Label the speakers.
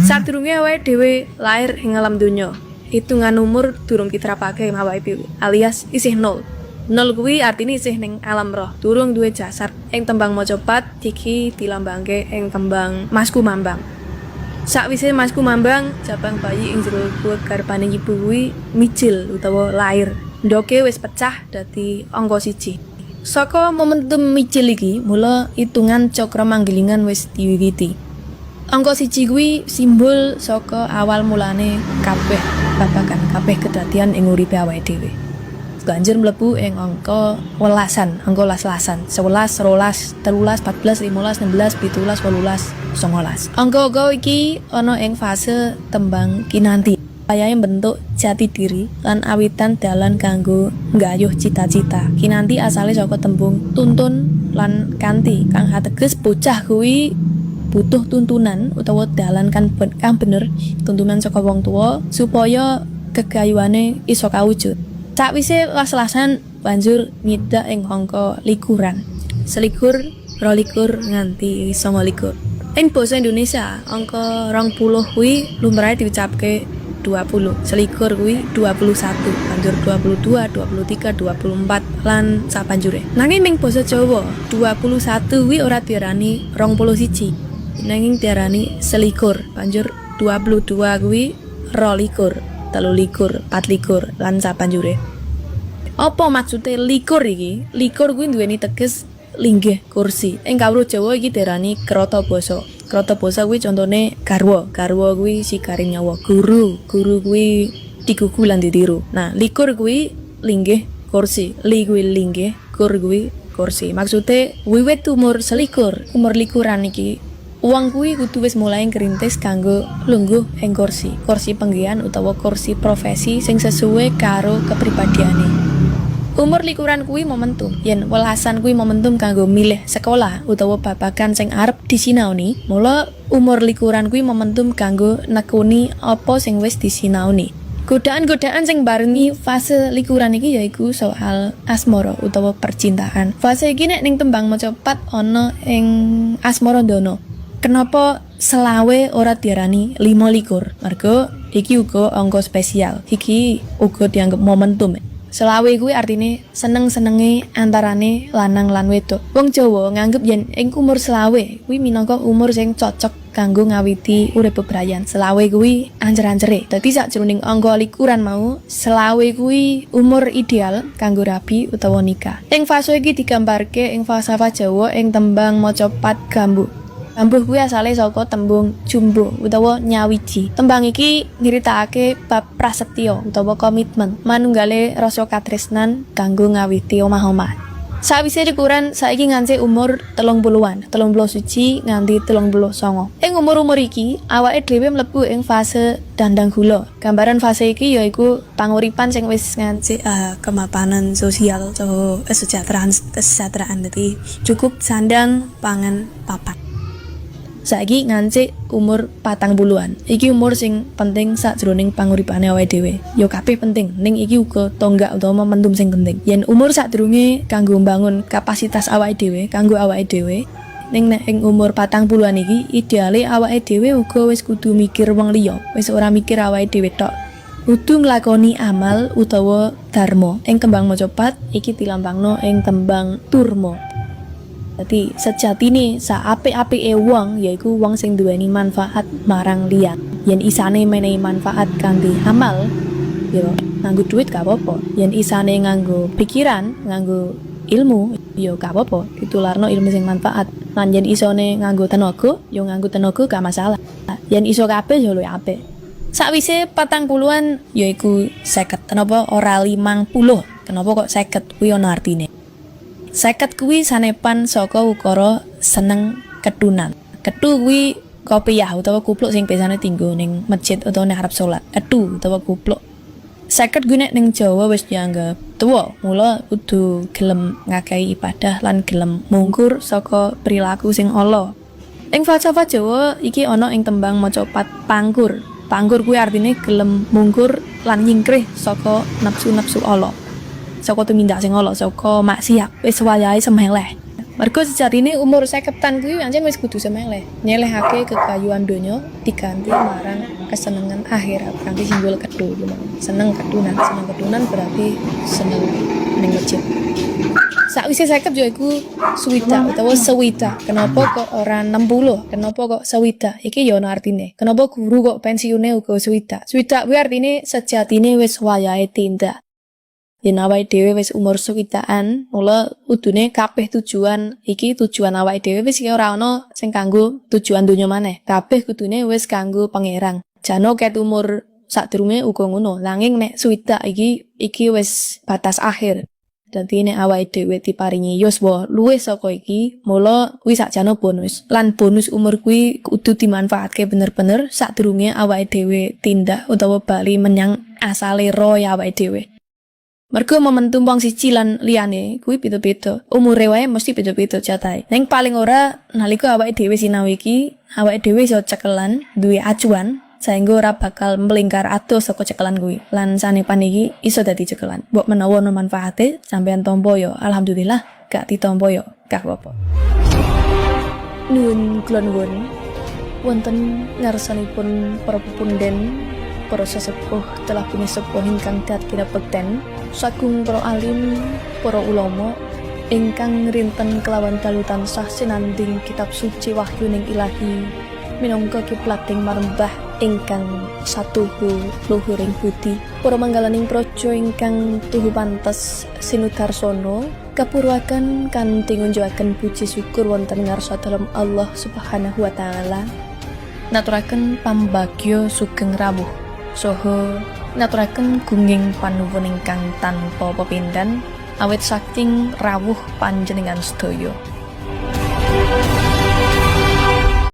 Speaker 1: Sadurunge awake dhewe lair ing alam donya, hitungan umur durung diterapake awake dhewe, alias isih nol. Nol kuwi artine isih ning alam roh, durung duwe jasad. Ing tembang macapat iki dilambangke ing tembang Masku Mambang. Sakwise Masku Mambang, jabang bayi ing jero garbaning ibu kuwi mijil utawa lair. Ndoke wis pecah dadi angka 1. Saka momentum mijil iki, mula hitungan cakra manggilingan wis diwiwiti. Angka 1 kuwi simbol saka awal mulane kabeh babagan kabeh kedadian ing uripe awake dhewe. Banjur mlebu ing angka welasan, angka las-lasan, 11, 12, 13, 14, 15, 16, 17, 18, 19. Angka-angka iki ana ing fase tembang kinanti. Ayahe bentuk jati diri lan awitan dalan kanggo nggayuh cita-cita. Kinanti asale saka tembung tuntun lan kanti kang ateges bocah kuwi butuh tuntunan utawa dalan kang bener, tuntunan saka wong tuwa supaya kegayuhane iso kawujud. Sakwise las-lasan banjur nyedak ing angka likuran. 21, 22 nganti 29. Ing basa Indonesia, angka 20 kuwi lumrahe diucapke 20, 21 kuwi 21, banjur 22, 23, 24 lan sabanjure. Nanging ing basa Jawa, 21 kuwi ora diarani 21. Nanging diarani selikur, banjur 22 kuwi 22, 23, 24 lan sabanjure. Apa maksude likur iki? Likur kuwi duweni teges linggih kursi. Ing kawruh Jawa iki diarani krata basa. Krata basa kuwi contone garwa. Garwa kuwi sikaring nyawa. Guru kuwi digugu lan ditiru. Nah, likur kuwi linggih kursi. Li kuwi linggih, kur kuwi kursi. Maksude wiwit umur selikur, umur likuran iki wong kuwi kudu wis mulai ngrintis kanggo lungguh ing kursi penggian utawa kursi profesi sing sesuai karo kepribadiane. Umur likuran kuwi momentum, yen welasan kuwi momentum kanggo milih sekolah utawa babagan sing arep disinaoni. Mula umur likuran kuwi momentum kanggo nekuni apa sing wis disinaoni. Godaan-godaan sing barengi fase likuran iki yaiku soal asmara utawa percintaan. Fase iki nek ning tembang macapat ana ing asmara dono. Kenapa selawe ora diarani 25? Mergo iki uga angka spesial. Iki uga dianggep momentum. Selawe kuwi artine seneng-senenge antarane lanang lan wedok. Wong Jawa nganggep yen ing umur selawe kuwi minangka umur sing cocok kanggo ngawiti urip bebrayan. Selawe kuwi ancer-ancere. Dadi sakjroning angka likuran mau, selawe kuwi umur ideal kanggo rabi utawa nikah. Ing fase iki digambarke ing falsafah Jawa ing tembang macapat Gambuh. Gambuh kuwi asale saka tembung jumbo utawa nyawiji. Tembang iki nyritakake bab prasetya utawa komitmen, manunggale rasa katresnan kanggo ngawiti omah-omah. Sawise likuran saiki nganti umur 30-an, 31 nganti 39. Ing umur-umur iki awake dhewe mlebu ing fase dandang gula. Gambaran fase iki yaiku panguripan sing wis nganti kemapanan sosial utawa kesejahteraan. Dadi cukup sandang, pangan, papan. Saiki ngancik umur 40-an. Iki umur sing penting sakjroning panguripane awake dhewe. Ya kabeh penting, ning iki uga tonggak utawa momentum sing penting. Yen umur sadurunge kanggo mbangun kapasitas awake dhewe, kanggo awake dhewe, ning nek ing umur 40-an iki ideale awake dhewe uga wis kudu mikir wong liya, wis ora mikir awake dhewe tok. Kudu nglakoni amal utawa dharma. Ing tembang macapat iki dilambangno ing tembang turma. Dadi sejatine saapik-apike wong yaiku wong sing duweni manfaat marang liyan. Yen isane menehi manfaat kanthi amal, ya nganggo duit gak apa-apa. Yen isane nganggo pikiran, nganggo ilmu, ya gak apa-apa. Ditularno ilmu sing manfaat. Lan yen isone nganggo tenaga, ya nganggo tenaga gak masalah. Yen iso kabeh ya luwih apik. Sakwise 40-an yaiku 50. Kenapa ora 50? Kenapa kok 50? Kuwi ana artine. 50 kuwi sanepan saka ukara seneng ketunan. Ketu kuwi kopiah utawa kupluk sing biasane tinggo ning masjid utawa ning arep salat. Etu utawa kupluk. 50 kuwi nek ning Jawa wis dianggep tuwa, mula kudu gelem ngakehi ibadah lan gelem mungkur saka perilaku sing ala. Ing falsafah Jawa iki ana ing tembang macapat pangkur. Pangkur kuwi artine gelem mungkur lan nyingkrih saka nafsu-nafsu ala. Saka tumindak sing ala, saka maksiat, wis wayahe semeleh. Mergo sejatine umur 50-an kuwi pancen wis kudu semeleh. Nyelehake kekayuan donya diganti marang kesenengan akhirat. Kanthi simbol kedul seneng kedunan berarti seneng ning masjid. Sakwise 50 ya iku suwida utawa sewida. Kenapa kok ora 60? Kenapa kok sewida? Iki ya ana artine. Kenapa guru kok pensiune uga sewida? Sewida kuwi artine sejatine wis wayahe tindak. Yen awake dhewe wis umur sewidaan, mula udune kabeh tujuan iki tujuan awake dhewe wis ora ana sing kanggo tujuan donya maneh. Kabeh kudune wis kanggo pangeran. Jano ket umur sadurunge uga ngono. Nanging nek swidak iki wis batas akhir. Dadi nek awake dhewe diparingi yuswa luwih saka iki, mula kuwi sakjane bonus. Lan bonus umur kuwi kudu dimanfaatke bener-bener sadurunge awake dhewe tindak utawa bali menyang asale roh awake dhewe. Mergo momentum wong siji lan liyane kuwi beda-beda. Umure wae mesti beda-beda catahe. Ning paling ora nalika awake dhewe sinau iki, awake dhewe iso cekelan, duwe acuan saengga ora bakal mlingkar adoh saka cekelan kuwi. Lan sanepan iki iso dadi cekelan. Mbok menawa ono manfaate sampean tampa ya alhamdulillah, gak ditampa ya gak apa-apa. Nuwun kula nuwun wonten ngarsanipun para pepunden, para sesepuh telah punya sepuh ingkang dadi bekten sagung para alim, para ulama ingkang ngrinten kelawan dalu tansah sinanding kitab suci wahyuning Ilahi minangka kiblating marembah ingkang satuhu luhuring budi. Para manggalaning praja ingkang tuhu pantes sinudarsana kapurwaken kanthi ngunjukaken puji syukur wonten ngarsa dalem Allah Subhanahu wa taala. Naturaken pambagya sugeng rawuh saha naturaken gunging panuwun ingkang tanpa pepindhan awit saking rawuh panjenengan sedaya.